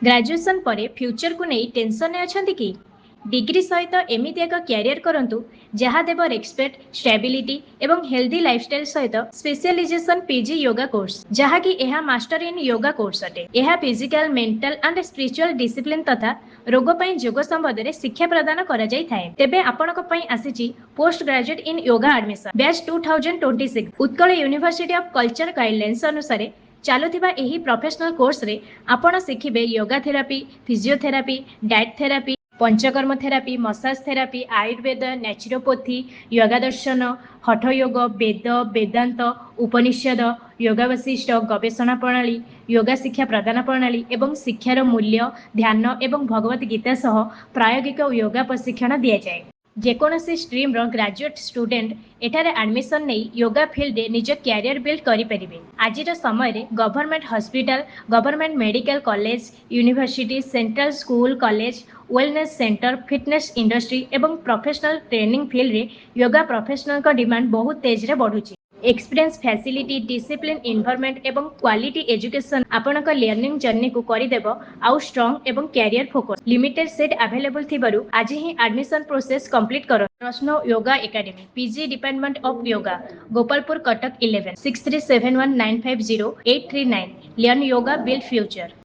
Graduation परे future को नहीं टेंशन अछंती कि डिग्री सहित एमिति एक कैरियर करंतु जहाँ देव रेस्पेक्ट स्टेबिलिटी एवं हेल्दी लाइफस्टाइल सहित स्पेशलाइजेशन पीजी योगा कोर्स जहाँ कि यह मास्टर इन योगा कोर्स अटे। यह physical mental and spiritual discipline तथा रोग पई योग संबंध में शिक्षा प्रदान करा जाय थाए। तेबे आपनक पई आसीची post graduate in yoga admission batch 2026 Utkal university of culture guidelines अनुसार चालुथिबा एही प्रोफेशनल कोर्स रे आपण शिखिबे yoga therapy, physiotherapy, diet therapy, panchakarma therapy, massage therapy, Ayurveda, naturopathy, yoga दर्शन, हठ योग, वेद, वेदांत, उपनिषद, योगा वशिष्ठ, गवेषणा प्रणाली, योगा शिक्षा प्रदान प्रणाली एवं शिक्षार मूल्य, ध्यान एवं भगवत गीता सह प्रायोगिक योगा प्रशिक्षण दिया जाए। जेकोसी स्ट्रीम ग्रेजुएट स्टूडेंट एठारे एडमिशन नहीं योगा फील्ड रे निज कैरियर बिल्ड करि परिबे। आजिर समय रे government hospital, government medical college, university, central school college, wellness centre, fitness industry एवं प्रोफेशनल ट्रेनिंग फील्ड रे योगा प्रोफेशनल का डिमांड बहुत तेज रे बढ़ुची। एक्सपीरियंस फैसिलिटी डिसिप्लिन इन्वायरमेंट एवं क्वालिटी एजुकेशन आपनक लर्निंग जर्नी को करिदेब आउ स्ट्रांग एवं career focus. Limited seat available थिबारु आज ही एडमिशन प्रोसेस कंप्लीट करो। Ratna yoga academy PG department of yoga Gopalpur Cuttack 11 6371950839 learn yoga build future.